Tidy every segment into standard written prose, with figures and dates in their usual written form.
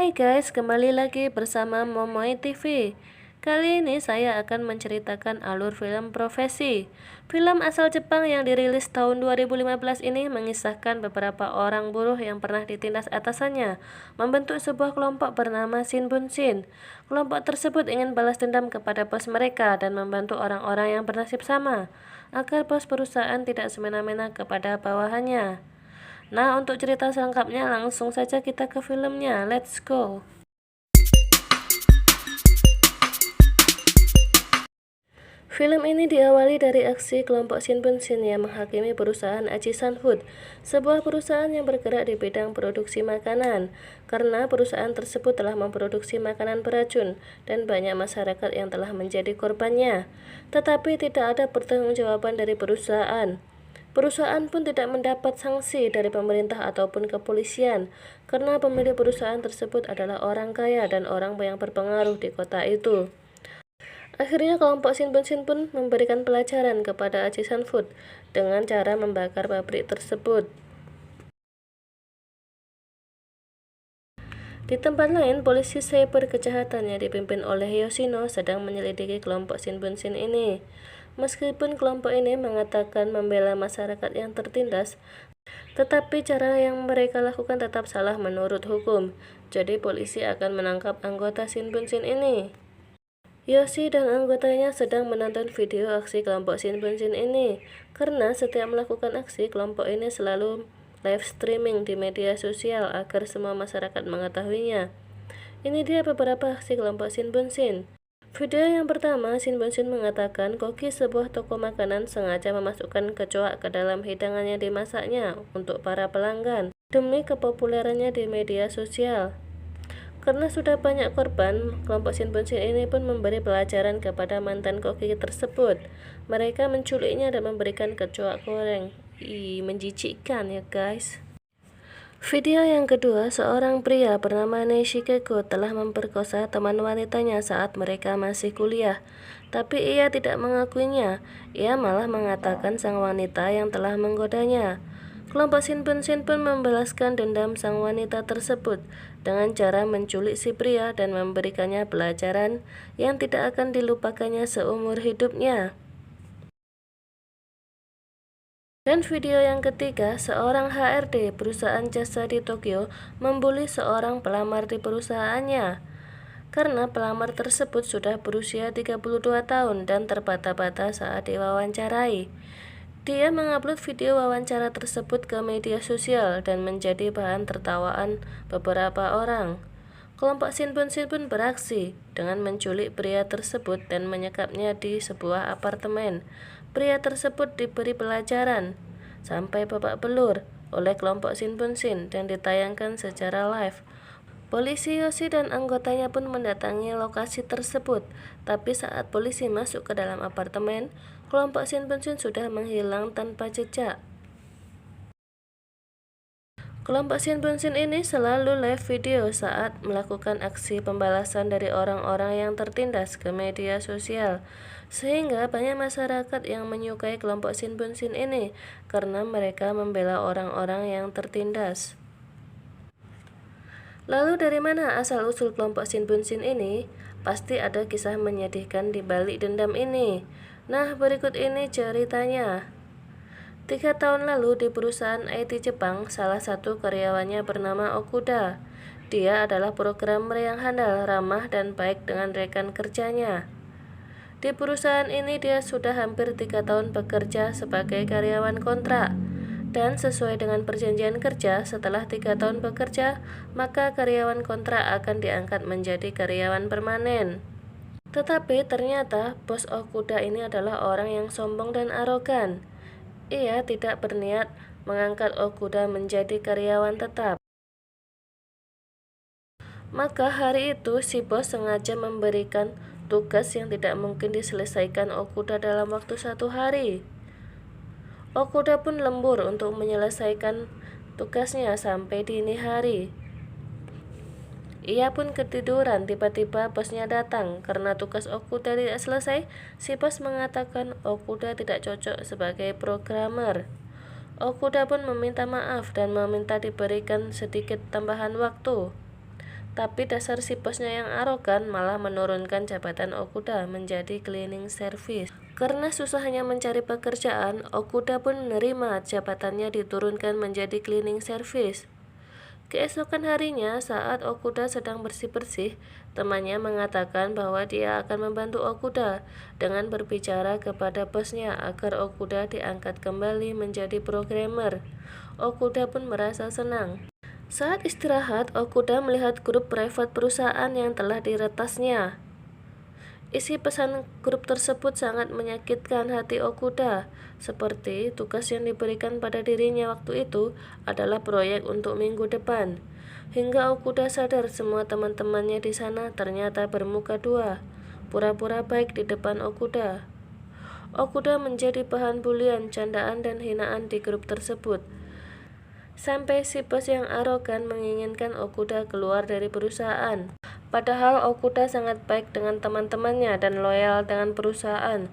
Hai guys, kembali lagi bersama Momoy TV. Kali ini saya akan menceritakan alur film Profesi. Film asal Jepang yang dirilis tahun 2015 ini mengisahkan beberapa orang buruh yang pernah ditindas atasannya membentuk sebuah kelompok bernama Shinbunshin. Kelompok tersebut ingin balas dendam kepada bos mereka dan membantu orang-orang yang bernasib sama agar bos perusahaan tidak semena-mena kepada bawahannya. Nah, untuk cerita selengkapnya langsung saja kita ke filmnya. Let's go. Film ini diawali dari aksi kelompok Shinbunshin yang menghakimi perusahaan Ajisan Food, sebuah perusahaan yang bergerak di bidang produksi makanan, karena perusahaan tersebut telah memproduksi makanan beracun dan banyak masyarakat yang telah menjadi korbannya. Tetapi tidak ada pertanggungjawaban dari perusahaan. Perusahaan pun tidak mendapat sanksi dari pemerintah ataupun kepolisian, karena pemilik perusahaan tersebut adalah orang kaya dan orang yang berpengaruh di kota itu. Akhirnya kelompok Shinbunshin pun memberikan pelajaran kepada Ajisan Food dengan cara membakar pabrik tersebut. Di tempat lain, polisi cyber kejahatan yang dipimpin oleh Yoshino sedang menyelidiki kelompok Shinbunshin ini. Meskipun kelompok ini mengatakan membela masyarakat yang tertindas, tetapi cara yang mereka lakukan tetap salah menurut hukum. Jadi polisi akan menangkap anggota Shinbunshin ini. Yoshi dan anggotanya sedang menonton video aksi kelompok Shinbunshin ini, karena setiap melakukan aksi, kelompok ini selalu live streaming di media sosial agar semua masyarakat mengetahuinya. Ini dia beberapa aksi kelompok Shinbunshin. Video yang pertama, Shinbunshin mengatakan Koki, sebuah toko makanan, sengaja memasukkan kecoak ke dalam hidangan yang dimasaknya untuk para pelanggan demi kepopulerannya di media sosial. Karena sudah banyak korban, kelompok Shinbunshin ini pun memberi pelajaran kepada mantan koki tersebut. Mereka menculiknya dan memberikan kecoak goreng. Menjijikkan ya guys. Video yang kedua, seorang pria bernama Nishikeko telah memperkosa teman wanitanya saat mereka masih kuliah. Tapi ia tidak mengakuinya. Ia malah mengatakan sang wanita yang telah menggodanya. Kelompok Shinbunshin pun membalaskan dendam sang wanita tersebut dengan cara menculik si pria dan memberikannya pelajaran yang tidak akan dilupakannya seumur hidupnya. Dan video yang ketiga, seorang HRD perusahaan jasa di Tokyo membuli seorang pelamar di perusahaannya. Karena pelamar tersebut sudah berusia 32 tahun dan terbata-bata saat diwawancarai. Dia mengupload video wawancara tersebut ke media sosial dan menjadi bahan tertawaan beberapa orang. Kelompok Shinbunshin pun beraksi dengan menculik pria tersebut dan menyekapnya di sebuah apartemen. Pria tersebut diberi pelajaran sampai babak belur oleh kelompok Shinbunshin dan ditayangkan secara live. Polisi Yoshi dan anggotanya pun mendatangi lokasi tersebut, tapi saat polisi masuk ke dalam apartemen, kelompok Shinbunshin sudah menghilang tanpa jejak. Kelompok Shinbunshin ini selalu live video saat melakukan aksi pembalasan dari orang-orang yang tertindas ke media sosial, sehingga banyak masyarakat yang menyukai kelompok Shinbunshin ini karena mereka membela orang-orang yang tertindas. Lalu dari mana asal-usul kelompok Shinbunshin ini? Pasti ada kisah menyedihkan di balik dendam ini. Nah, berikut ini ceritanya. 3 tahun lalu di perusahaan IT Jepang, salah satu karyawannya bernama Okuda. Dia adalah programmer yang handal, ramah, dan baik dengan rekan kerjanya. Di perusahaan ini dia sudah hampir 3 tahun bekerja sebagai karyawan kontrak. Dan sesuai dengan perjanjian kerja, setelah 3 tahun bekerja, maka karyawan kontrak akan diangkat menjadi karyawan permanen. Tetapi ternyata bos Okuda ini adalah orang yang sombong dan arogan. Ia tidak berniat mengangkat Okuda menjadi karyawan tetap. Maka hari itu si bos sengaja memberikan tugas yang tidak mungkin diselesaikan Okuda dalam waktu 1 hari. Okuda pun lembur untuk menyelesaikan tugasnya sampai dini hari. Ia pun ketiduran, tiba-tiba bosnya datang. Karena tugas Okuda tidak selesai, si bos mengatakan Okuda tidak cocok sebagai programmer. Okuda pun meminta maaf dan meminta diberikan sedikit tambahan waktu. Tapi dasar si bosnya yang arogan malah menurunkan jabatan Okuda menjadi cleaning service. Karena susahnya mencari pekerjaan, Okuda pun menerima jabatannya diturunkan menjadi cleaning service. Keesokan harinya, saat Okuda sedang bersih-bersih, temannya mengatakan bahwa dia akan membantu Okuda dengan berbicara kepada bosnya agar Okuda diangkat kembali menjadi programmer. Okuda pun merasa senang. Saat istirahat, Okuda melihat grup private perusahaan yang telah diretasnya. Isi pesan grup tersebut sangat menyakitkan hati Okuda, seperti tugas yang diberikan pada dirinya waktu itu adalah proyek untuk minggu depan. Hingga Okuda sadar semua teman-temannya di sana ternyata bermuka dua, pura-pura baik di depan Okuda. Okuda menjadi bahan bulian, candaan, dan hinaan di grup tersebut. Sampai si bos yang arogan menginginkan Okuda keluar dari perusahaan. Padahal Okuda sangat baik dengan teman-temannya dan loyal dengan perusahaan.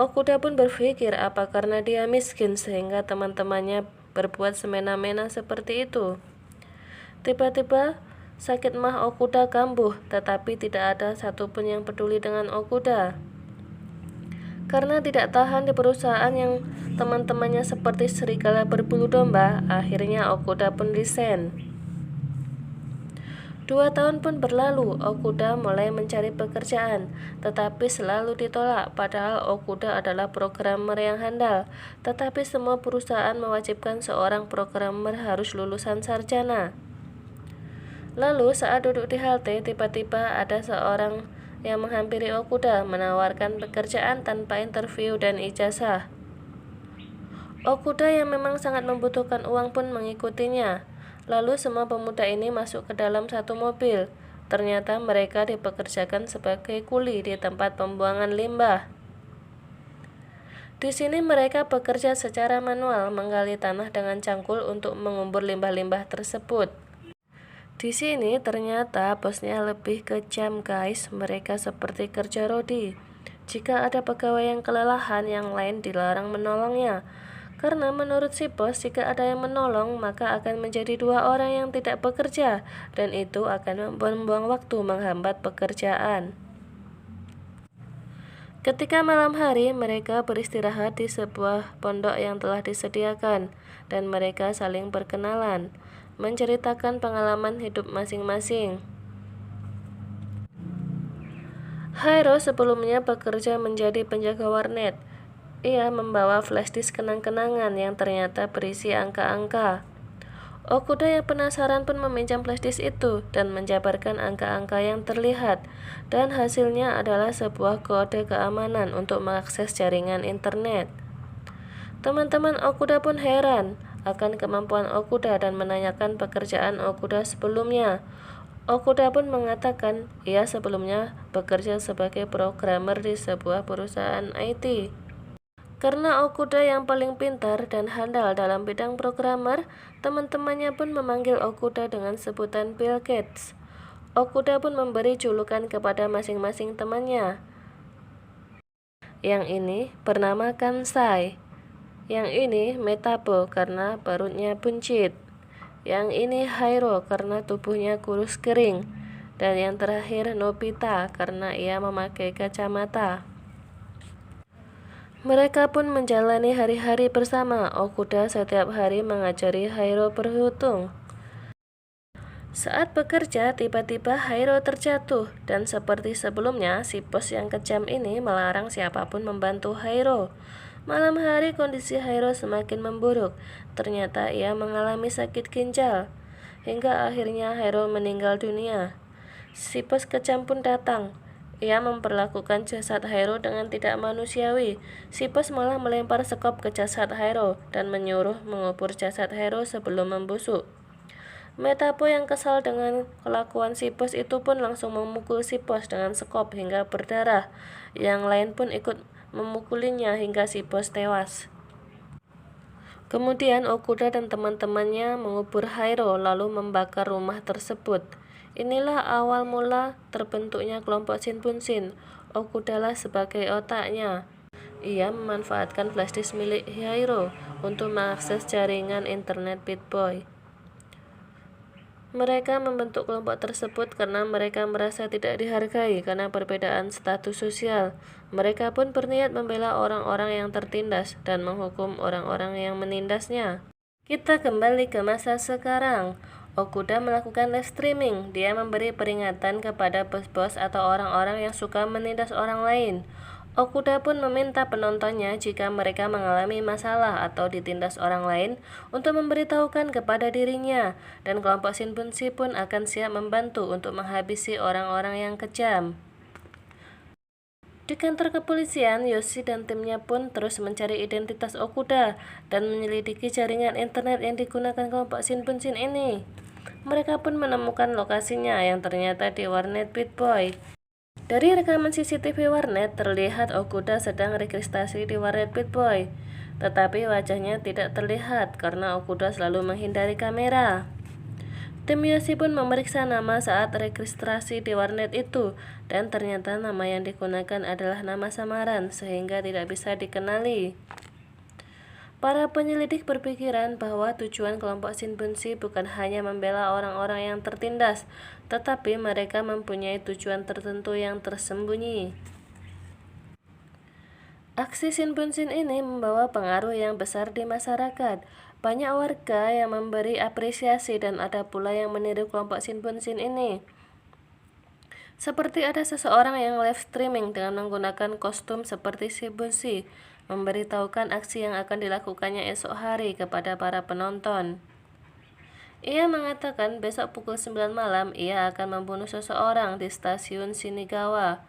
Okuda pun berpikir apa karena dia miskin sehingga teman-temannya berbuat semena-mena seperti itu. Tiba-tiba sakit mah Okuda kambuh, tetapi tidak ada satupun yang peduli dengan Okuda. Karena tidak tahan di perusahaan yang teman-temannya seperti serigala berbulu domba, akhirnya Okuda pun resign. 2 tahun pun berlalu, Okuda mulai mencari pekerjaan, tetapi selalu ditolak, padahal Okuda adalah programmer yang handal. Tetapi semua perusahaan mewajibkan seorang programmer harus lulusan sarjana. Lalu saat duduk di halte, tiba-tiba ada seorang yang menghampiri Okuda menawarkan pekerjaan tanpa interview dan ijazah. Okuda yang memang sangat membutuhkan uang pun mengikutinya. Lalu semua pemuda ini masuk ke dalam satu mobil. Ternyata mereka dipekerjakan sebagai kuli di tempat pembuangan limbah. Di sini mereka bekerja secara manual, menggali tanah dengan cangkul untuk mengubur limbah-limbah tersebut. Di sini ternyata bosnya lebih kejam guys, mereka seperti kerja rodi. Jika ada pegawai yang kelelahan, yang lain dilarang menolongnya. Karena menurut si bos, jika ada yang menolong, maka akan menjadi 2 orang yang tidak bekerja, dan itu akan membuang waktu menghambat pekerjaan. Ketika malam hari, mereka beristirahat di sebuah pondok yang telah disediakan, dan mereka saling berkenalan, menceritakan pengalaman hidup masing-masing. Hairo sebelumnya bekerja menjadi penjaga warnet. Ia membawa flashdisk kenang-kenangan yang ternyata berisi angka-angka. Okuda yang penasaran pun meminjam flashdisk itu dan menjabarkan angka-angka yang terlihat, dan hasilnya adalah sebuah kode keamanan untuk mengakses jaringan internet. Teman-teman Okuda pun heran akan kemampuan Okuda dan menanyakan pekerjaan Okuda sebelumnya. Okuda pun mengatakan ia sebelumnya bekerja sebagai programmer di sebuah perusahaan IT. Karena Okuda yang paling pintar dan handal dalam bidang programmer, teman-temannya pun memanggil Okuda dengan sebutan Bill Gates. Okuda pun memberi julukan kepada masing-masing temannya. Yang ini bernama Kansai. Yang ini Metabo karena perutnya buncit. Yang ini Hairo karena tubuhnya kurus kering. Dan yang terakhir Nobita karena ia memakai kacamata. Mereka pun menjalani hari-hari bersama. Okuda setiap hari mengajari Hairo berhitung. Saat bekerja, tiba-tiba Hairo terjatuh, dan seperti sebelumnya, si bos yang kejam ini melarang siapapun membantu Hairo. Malam hari kondisi Hairo semakin memburuk. Ternyata ia mengalami sakit ginjal. Hingga akhirnya Hairo meninggal dunia. Si bos kejam pun datang. Ia memperlakukan jasad Hairo dengan tidak manusiawi. Si bos malah melempar sekop ke jasad Hairo dan menyuruh mengubur jasad Hairo sebelum membusuk. Metabo yang kesal dengan kelakuan si bos itu pun langsung memukul si bos dengan sekop hingga berdarah. Yang lain pun ikut memukulinya hingga si bos tewas. Kemudian Okuda dan teman-temannya mengubur Hairo lalu membakar rumah tersebut. Inilah awal mula terbentuknya kelompok Shinbunshin. Okuda lah sebagai otaknya. Ia memanfaatkan flashdisk milik Hairo untuk mengakses jaringan internet Pip-Boy. Mereka membentuk kelompok tersebut karena mereka merasa tidak dihargai karena perbedaan status sosial. Mereka pun berniat membela orang-orang yang tertindas dan menghukum orang-orang yang menindasnya. Kita kembali ke masa sekarang. Okuda melakukan live streaming. Dia memberi peringatan kepada bos-bos atau orang-orang yang suka menindas orang lain. Okuda pun meminta penontonnya jika mereka mengalami masalah atau ditindas orang lain untuk memberitahukan kepada dirinya, dan kelompok Shinbunshi pun akan siap membantu untuk menghabisi orang-orang yang kejam. Di kantor kepolisian, Yoshi dan timnya pun terus mencari identitas Okuda dan menyelidiki jaringan internet yang digunakan kelompok Shinbunshin ini. Mereka pun menemukan lokasinya yang ternyata di warnet Pip-Boy. Dari rekaman CCTV warnet, terlihat Okuda sedang registrasi di warnet Pip-Boy, tetapi wajahnya tidak terlihat karena Okuda selalu menghindari kamera. Tim Yoshi pun memeriksa nama saat registrasi di warnet itu, dan ternyata nama yang digunakan adalah nama samaran sehingga tidak bisa dikenali. Para penyelidik berpikiran bahwa tujuan kelompok Shinbunshi bukan hanya membela orang-orang yang tertindas, tetapi mereka mempunyai tujuan tertentu yang tersembunyi. Aksi Shinbunshin ini membawa pengaruh yang besar di masyarakat. Banyak warga yang memberi apresiasi dan ada pula yang meniru kelompok Shinbunshin ini. Seperti ada seseorang yang live streaming dengan menggunakan kostum seperti Shinbunshi, memberitahukan aksi yang akan dilakukannya esok hari kepada para penonton. Ia mengatakan besok pukul 9 malam ia akan membunuh seseorang di stasiun Shinagawa.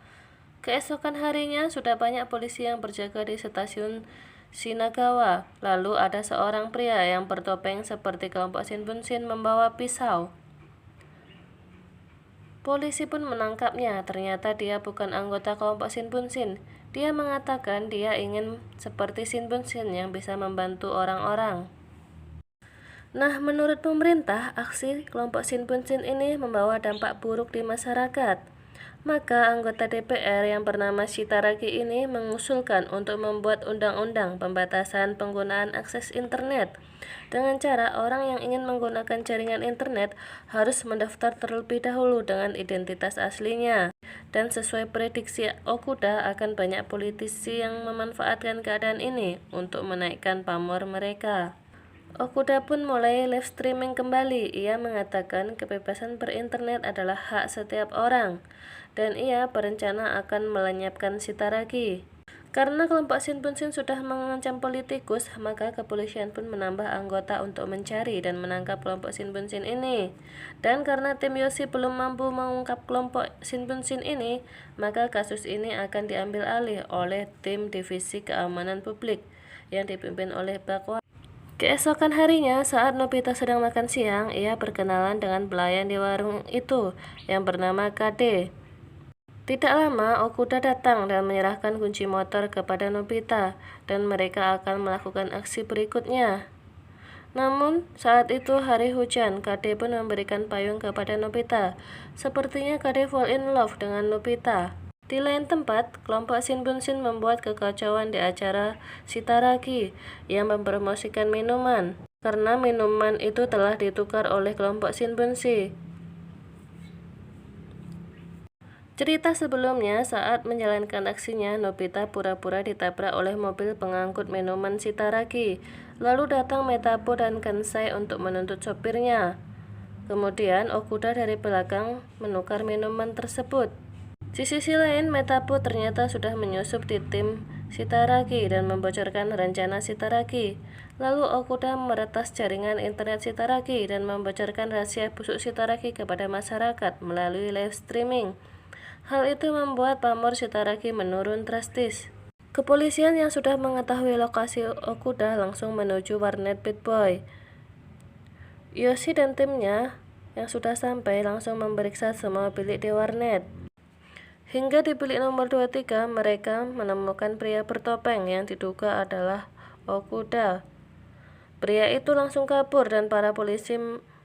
Keesokan harinya sudah banyak polisi yang berjaga di stasiun Shinagawa. Lalu ada seorang pria yang bertopeng seperti kelompok Shinbunshin membawa pisau. Polisi pun menangkapnya. Ternyata dia bukan anggota kelompok Shinbunshin. Dia mengatakan dia ingin seperti Shinbunshin yang bisa membantu orang-orang. Nah, menurut pemerintah, aksi kelompok Shinbunshin ini membawa dampak buruk di masyarakat. Maka anggota DPR yang bernama Shitaraki ini mengusulkan untuk membuat undang-undang pembatasan penggunaan akses internet. Dengan cara orang yang ingin menggunakan jaringan internet harus mendaftar terlebih dahulu dengan identitas aslinya. Dan sesuai prediksi Okuda, akan banyak politisi yang memanfaatkan keadaan ini untuk menaikkan pamor mereka. Okuda pun mulai live streaming kembali. Ia mengatakan kebebasan berinternet adalah hak setiap orang, dan ia berencana akan melenyapkan Shitaraki. Karena kelompok Shinbunshin sudah mengancam politikus, maka kepolisian pun menambah anggota untuk mencari dan menangkap kelompok Shinbunshin ini. Dan karena tim Yoshi belum mampu mengungkap kelompok Shinbunshin ini, maka kasus ini akan diambil alih oleh tim divisi keamanan publik yang dipimpin oleh Bakwa. Keesokan harinya, saat Nobita sedang makan siang, ia berkenalan dengan pelayan di warung itu yang bernama Kade. Tidak lama, Okuda datang dan menyerahkan kunci motor kepada Nobita, dan mereka akan melakukan aksi berikutnya. Namun, saat itu hari hujan, Kade pun memberikan payung kepada Nobita. Sepertinya Kade fall in love dengan Nobita. Di lain tempat, kelompok Shinbunshin membuat kekacauan di acara Shitaraki yang mempromosikan minuman, karena minuman itu telah ditukar oleh kelompok Shinbunshi. Cerita sebelumnya, saat menjalankan aksinya, Nobita pura-pura ditabrak oleh mobil pengangkut minuman Shitaraki. Lalu datang Metapo dan Kansai untuk menuntut sopirnya. Kemudian Okuda dari belakang menukar minuman tersebut. Di sisi lain, Metapo ternyata sudah menyusup di tim Shitaraki dan membocorkan rencana Shitaraki. Lalu Okuda meretas jaringan internet Shitaraki dan membocorkan rahasia busuk Shitaraki kepada masyarakat melalui live streaming. Hal itu membuat pamor Shitaraki menurun drastis. Kepolisian yang sudah mengetahui lokasi Okuda langsung menuju warnet Pip-Boy. Yoshi dan timnya yang sudah sampai langsung memeriksa semua bilik di warnet. Hingga di bilik nomor 23, mereka menemukan pria bertopeng yang diduga adalah Okuda. Pria itu langsung kabur dan para polisi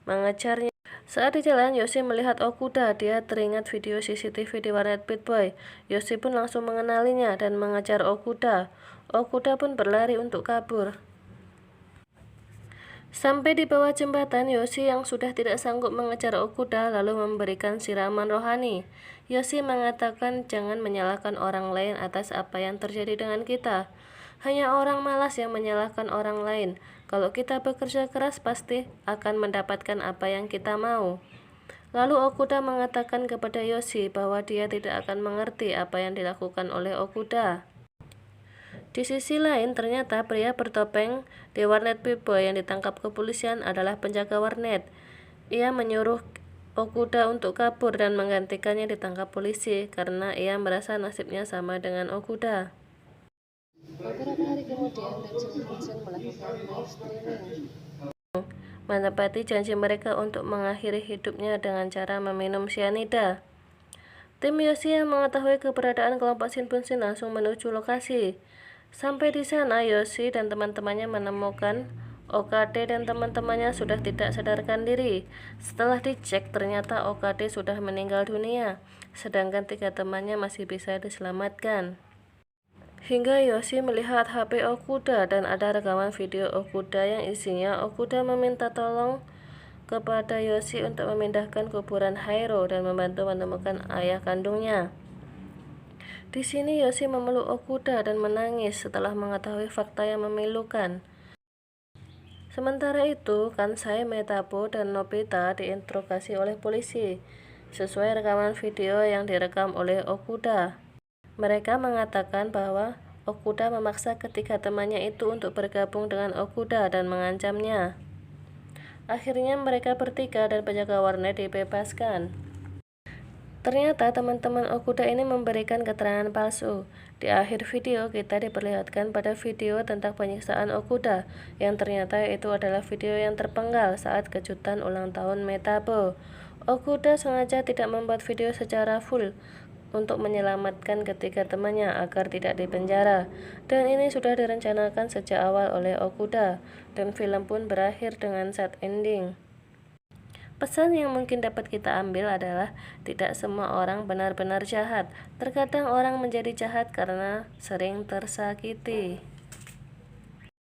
mengejarnya. Saat di jalan, Yoshi melihat Okuda. Dia teringat video CCTV di warnet Pip-Boy. Yoshi pun langsung mengenalinya dan mengejar Okuda. Okuda pun berlari untuk kabur. Sampai di bawah jembatan, Yoshi yang sudah tidak sanggup mengejar Okuda lalu memberikan siraman rohani. Yoshi mengatakan jangan menyalahkan orang lain atas apa yang terjadi dengan kita. Hanya orang malas yang menyalahkan orang lain. Kalau kita bekerja keras pasti akan mendapatkan apa yang kita mau. Lalu Okuda mengatakan kepada Yoshi bahwa dia tidak akan mengerti apa yang dilakukan oleh Okuda. Di sisi lain, ternyata pria bertopeng di warnet P-Boy yang ditangkap kepolisian adalah penjaga warnet. Ia menyuruh Okuda untuk kabur dan menggantikannya ditangkap polisi karena ia merasa nasibnya sama dengan Okuda. Beberapa hari kemudian, Benson melakukan live streaming menepati janji mereka untuk mengakhiri hidupnya dengan cara meminum cyanida. Tim Yoshi yang mengetahui keberadaan kelompok Shin Bunsin langsung menuju lokasi. Sampai di sana, Yoshi dan teman-temannya menemukan OKD dan teman-temannya sudah tidak sadarkan diri. Setelah dicek, ternyata OKD sudah meninggal dunia, sedangkan 3 temannya masih bisa diselamatkan. Hingga Yoshi melihat HP Okuda dan ada rekaman video Okuda yang isinya Okuda meminta tolong kepada Yoshi untuk memindahkan kuburan Hairo dan membantu menemukan ayah kandungnya. Di sini Yoshi memeluk Okuda dan menangis setelah mengetahui fakta yang memilukan. Sementara itu, Kansai, Metabo, dan Nobita diinterogasi oleh polisi, sesuai rekaman video yang direkam oleh Okuda. Mereka mengatakan bahwa Okuda memaksa ketiga temannya itu untuk bergabung dengan Okuda dan mengancamnya. Akhirnya mereka bertiga dan penjaga warnet dibebaskan. Ternyata teman-teman Okuda ini memberikan keterangan palsu. Di akhir video kita diperlihatkan pada video tentang penyiksaan Okuda, yang ternyata itu adalah video yang terpenggal saat kejutan ulang tahun Metabo. Okuda sengaja tidak membuat video secara full untuk menyelamatkan ketiga temannya agar tidak dipenjara. Dan ini sudah direncanakan sejak awal oleh Okuda, dan film pun berakhir dengan sad ending. Pesan yang mungkin dapat kita ambil adalah tidak semua orang benar-benar jahat. Terkadang orang menjadi jahat karena sering tersakiti.